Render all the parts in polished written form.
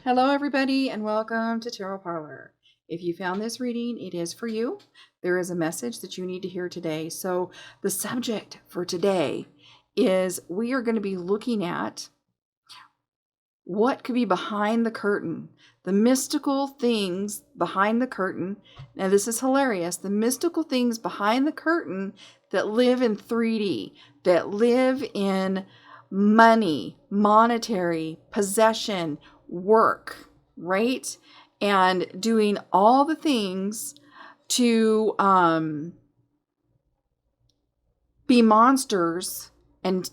Hello, everybody, and welcome to Tarot Parlor. If you found this reading, it is for you. There is a message that you need to hear today. So, the subject for today is we are going to be looking at what could be behind the curtain, the mystical things behind the curtain. Now, this is hilarious. The mystical things behind the curtain that live in 3D, that live in money, monetary, possession, work, right? And doing all the things to be monsters and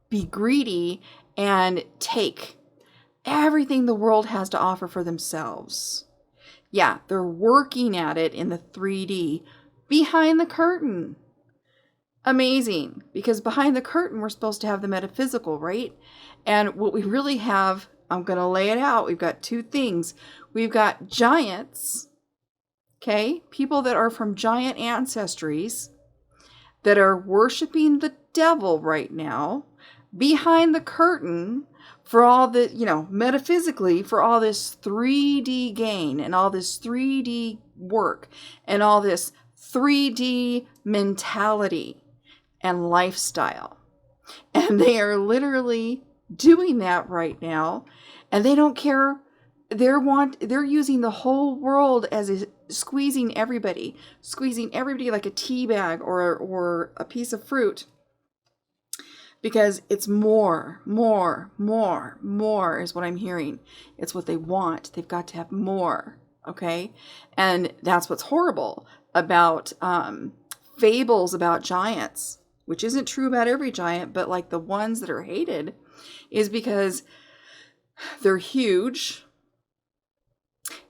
be greedy and take everything the world has to offer for themselves. Yeah, they're working at it in the 3D behind the curtain. Amazing, because behind the curtain we're supposed to have the metaphysical, right? And what we really have, I'm going to lay it out. We've got two things. We've got giants, okay? People that are from giant ancestries that are worshiping the devil right now behind the curtain for all the, metaphysically, for all this 3D gain and all this 3D work and all this 3D mentality and lifestyle. And they are literally doing that right now, and they don't care. They're using the whole world as squeezing everybody like a tea bag or a piece of fruit, because it's more is what I'm hearing. It's what they want. They've got to have more. Okay. And that's what's horrible about fables about giants, which isn't true about every giant, but like the ones that are hated, is because they're huge.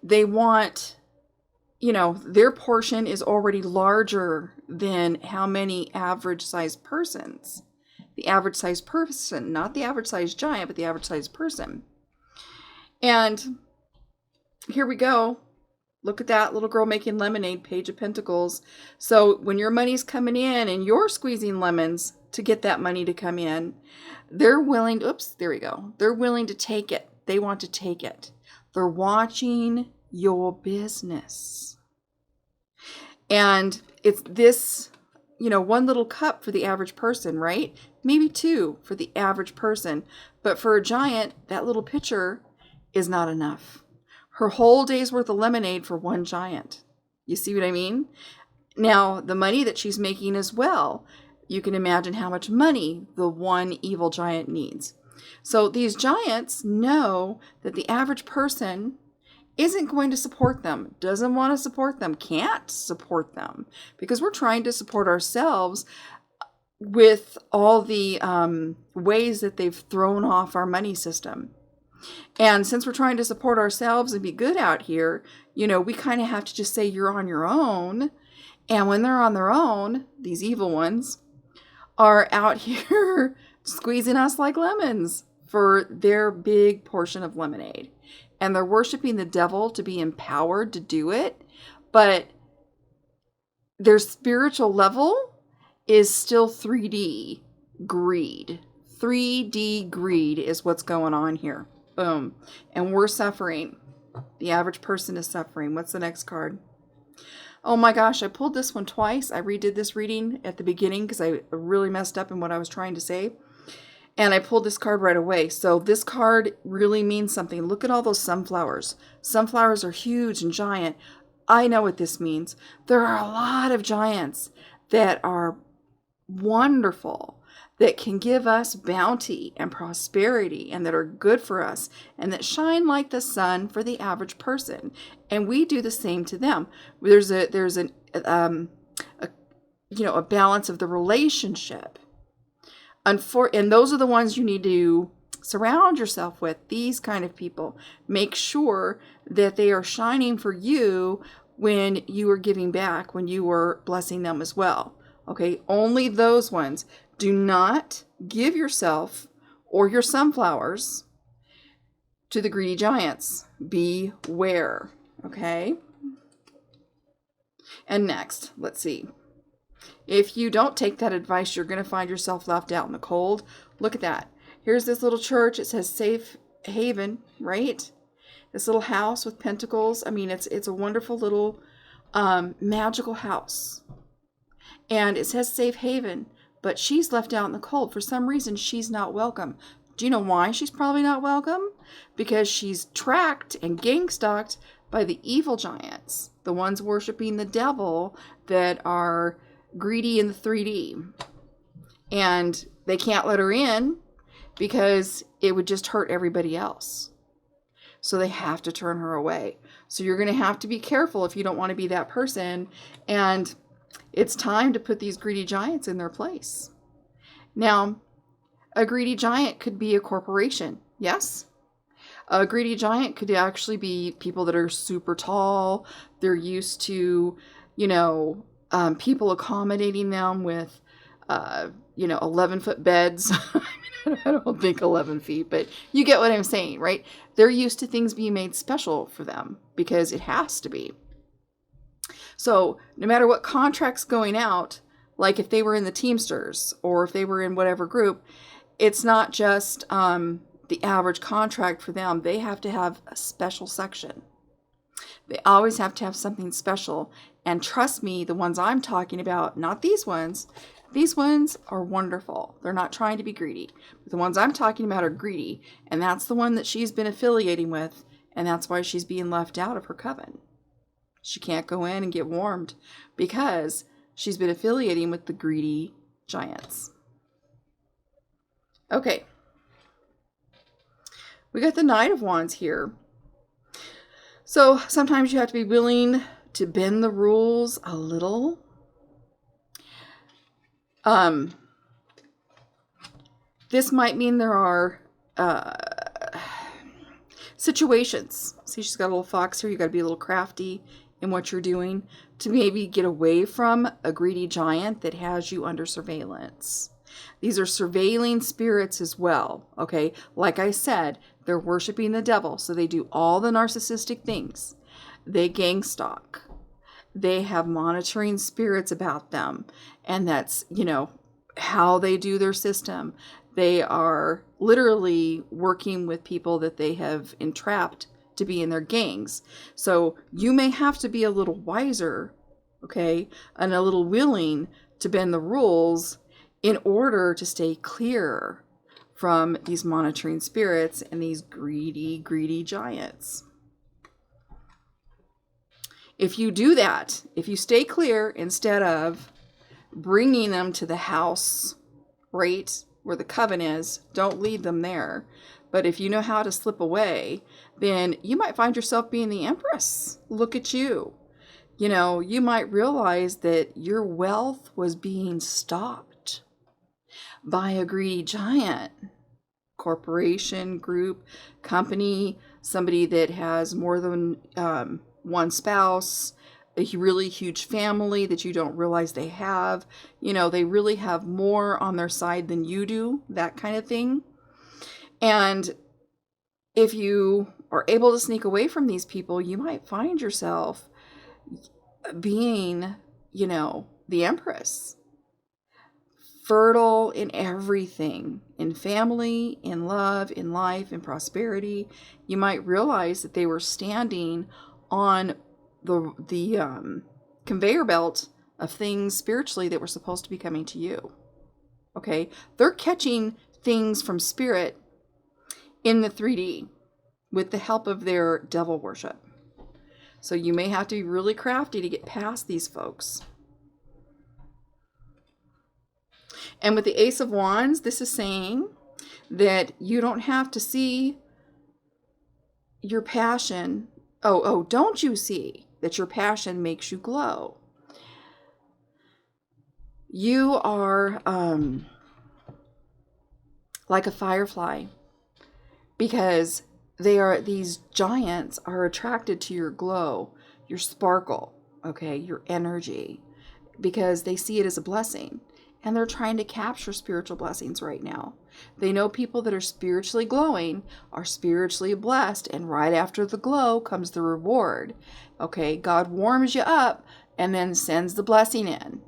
They want, their portion is already larger than how many average sized persons. The average sized person, not the average sized giant, but the average sized person. And here we go. Look at that little girl making lemonade, Page of Pentacles. So when your money's coming in and you're squeezing lemons to get that money to come in, they're willing to, they're willing to take it. They want to take it. They're watching your business. And it's this, one little cup for the average person, right? Maybe two for the average person. But for a giant, that little pitcher is not enough. Her whole day's worth of lemonade for one giant. You see what I mean? Now, the money that she's making as well, you can imagine how much money the one evil giant needs. So these giants know that the average person isn't going to support them, doesn't want to support them, can't support them, because we're trying to support ourselves with all the ways that they've thrown off our money system. And since we're trying to support ourselves and be good out here, we kind of have to just say you're on your own. And when they're on their own, these evil ones are out here squeezing us like lemons for their big portion of lemonade. And they're worshiping the devil to be empowered to do it. But their spiritual level is still 3D greed. 3D greed is what's going on here. Boom. And we're suffering. The average person is suffering. What's the next card? Oh my gosh, I pulled this one twice. I redid this reading at the beginning because I really messed up in what I was trying to say. And I pulled this card right away. So this card really means something. Look at all those sunflowers. Sunflowers are huge and giant. I know what this means. There are a lot of giants that are wonderful, that can give us bounty and prosperity, and that are good for us, and that shine like the sun for the average person. And we do the same to them. There's a balance of the relationship. And those are the ones you need to surround yourself with, these kind of people. Make sure that they are shining for you when you are giving back, when you are blessing them as well. Okay, only those ones. Do not give yourself or your sunflowers to the greedy giants. Beware, okay? And next, let's see. If you don't take that advice, you're going to find yourself left out in the cold. Look at that. Here's this little church. It says Safe Haven, right? This little house with pentacles. I mean, it's a wonderful little magical house. And it says safe haven, but she's left out in the cold. For some reason, she's not welcome. Do you know why she's probably not welcome? Because she's tracked and gang stalked by the evil giants, the ones worshiping the devil that are greedy in the 3D. And they can't let her in because it would just hurt everybody else. So they have to turn her away. So you're going to have to be careful if you don't want to be that person. And it's time to put these greedy giants in their place. Now, a greedy giant could be a corporation. Yes? A greedy giant could actually be people that are super tall. They're used to, people accommodating them with, 11-foot beds. I don't think 11 feet, but you get what I'm saying, right? They're used to things being made special for them because it has to be. So no matter what contract's going out, like if they were in the Teamsters or if they were in whatever group, it's not just the average contract for them. They have to have a special section. They always have to have something special. And trust me, the ones I'm talking about, not these ones are wonderful. They're not trying to be greedy. But the ones I'm talking about are greedy. And that's the one that she's been affiliating with. And that's why she's being left out of her coven. She can't go in and get warmed because she's been affiliating with the greedy giants. Okay. We got the Knight of Wands here. So sometimes you have to be willing to bend the rules a little. This might mean there are situations. See, she's got a little fox here. You got to be a little crafty in what you're doing to maybe get away from a greedy giant that has you under surveillance. These are surveilling spirits as well, okay? Like I said, they're worshiping the devil, so they do all the narcissistic things. They gang stalk. They have monitoring spirits about them, and that's, how they do their system. They are literally working with people that they have entrapped to be in their gangs. So you may have to be a little wiser, okay, and a little willing to bend the rules in order to stay clear from these monitoring spirits and these greedy giants. If you do that, if you stay clear instead of bringing them to the house, right where the coven is, don't leave them there. But if you know how to slip away, then you might find yourself being the empress. Look at you. You might realize that your wealth was being stopped by a greedy giant. Corporation, group, company, somebody that has more than one spouse, a really huge family that you don't realize they have. They really have more on their side than you do, that kind of thing. And if you are able to sneak away from these people, you might find yourself being, the empress. Fertile in everything, in family, in love, in life, in prosperity. You might realize that they were standing on the conveyor belt of things spiritually that were supposed to be coming to you. Okay? They're catching things from spirit in the 3D with the help of their devil worship. So you may have to be really crafty to get past these folks. And with the Ace of Wands, this is saying that you don't have to see your passion. Don't you see that your passion makes you glow? You are like a firefly, because these giants are attracted to your glow, your sparkle, okay, your energy, because they see it as a blessing. And they're trying to capture spiritual blessings right now. They know people that are spiritually glowing are spiritually blessed, and right after the glow comes the reward. Okay, God warms you up and then sends the blessing in.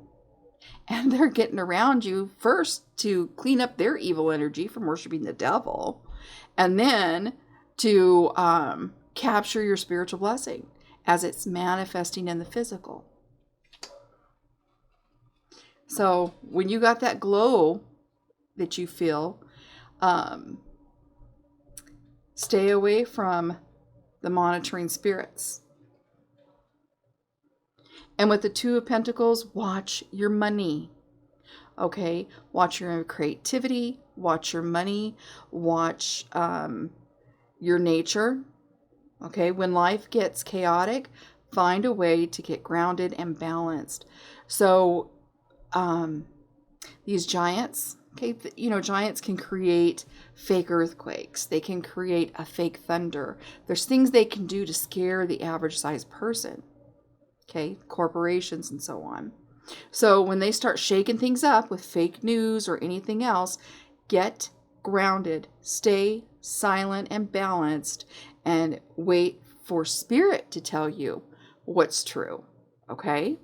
And they're getting around you first to clean up their evil energy from worshiping the devil, and then to capture your spiritual blessing as it's manifesting in the physical. So when you got that glow that you feel, stay away from the monitoring spirits. And with the Two of Pentacles, watch your money. Okay, watch your creativity, watch your money, watch your nature. Okay, when life gets chaotic, find a way to get grounded and balanced. So these giants, okay, giants can create fake earthquakes. They can create a fake thunder. There's things they can do to scare the average sized person. Okay, corporations and so on. So when they start shaking things up with fake news or anything else, get grounded, stay silent and balanced, and wait for spirit to tell you what's true. Okay?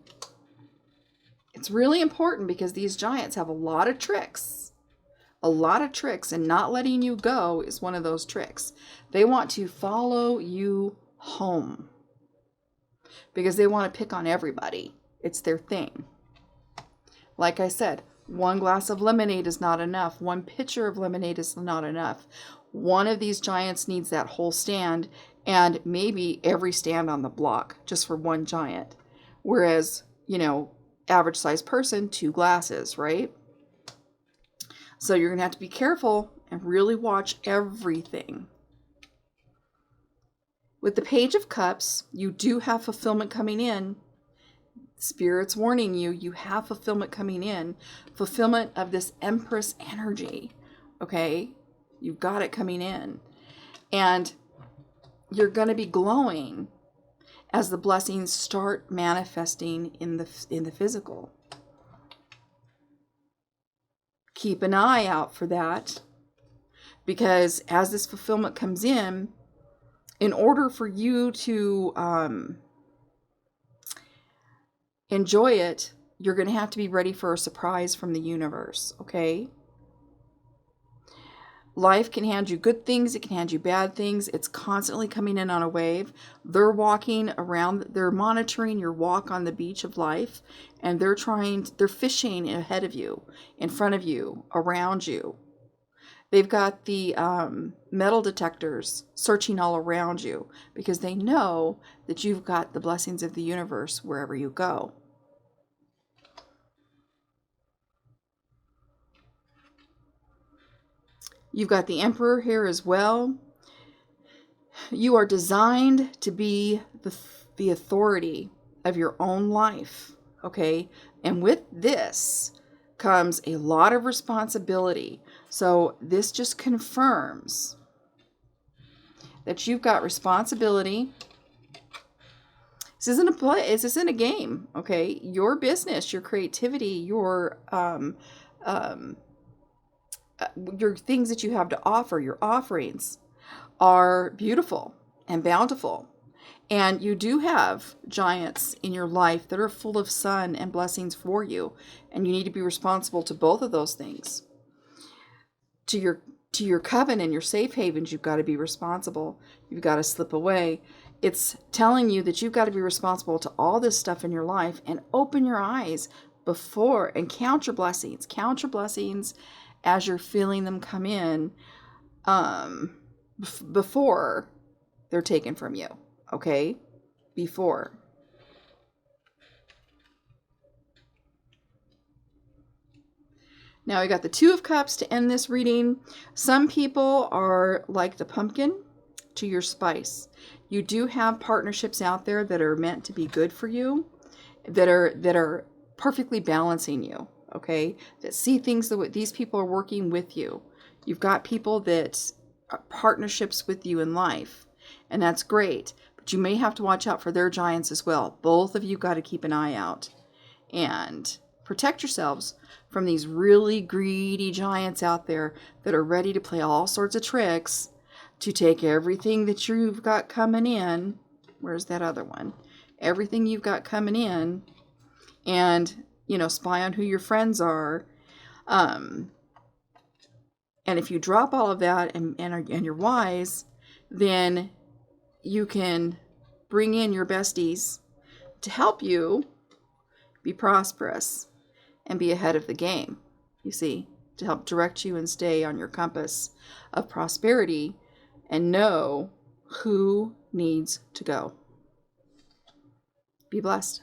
It's really important because these giants have a lot of tricks. A lot of tricks, and not letting you go is one of those tricks. They want to follow you home because they want to pick on everybody. It's their thing. Like I said, one glass of lemonade is not enough. One pitcher of lemonade is not enough. One of these giants needs that whole stand, and maybe every stand on the block just for one giant. Whereas, average sized person, 2 glasses, right? So you're going to have to be careful and really watch everything. With the Page of Cups, you do have fulfillment coming in. Spirit's warning you, you have fulfillment coming in. Fulfillment of this Empress energy. Okay? You've got it coming in. And you're going to be glowing as the blessings start manifesting in the physical. Keep an eye out for that, because as this fulfillment comes in order for you to enjoy it, you're going to have to be ready for a surprise from the universe, okay? Life can hand you good things, it can hand you bad things. It's constantly coming in on a wave. They're walking around, they're monitoring your walk on the beach of life, and they're fishing ahead of you, in front of you, around you. They've got the metal detectors searching all around you because they know that you've got the blessings of the universe wherever you go. You've got the Emperor here as well. You are designed to be the authority of your own life, okay? And with this comes a lot of responsibility. So this just confirms that you've got responsibility. This isn't a play. This isn't a game, okay? Your business, your creativity, your things that you have to offer, your offerings, are beautiful and bountiful. And you do have giants in your life that are full of sun and blessings for you. And you need to be responsible to both of those things. To your coven and your safe havens, you've got to be responsible. You've got to slip away. It's telling you that you've got to be responsible to all this stuff in your life and open your eyes before and count your blessings. Count your blessings as you're feeling them come in before they're taken from you. Okay? Before. Now we got the Two of Cups to end this reading. Some people are like the pumpkin to your spice. You do have partnerships out there that are meant to be good for you, that are perfectly balancing you, okay? That see things the way these people are working with you. You've got people that are partnerships with you in life, and that's great. But you may have to watch out for their giants as well. Both of you got to keep an eye out and protect yourselves from these really greedy giants out there that are ready to play all sorts of tricks to take everything that you've got coming in. Where's that other one? Everything you've got coming in, and, spy on who your friends are. And if you drop all of that and you're wise, then you can bring in your besties to help you be prosperous and be ahead of the game, you see, to help direct you and stay on your compass of prosperity and know who needs to go. Be blessed.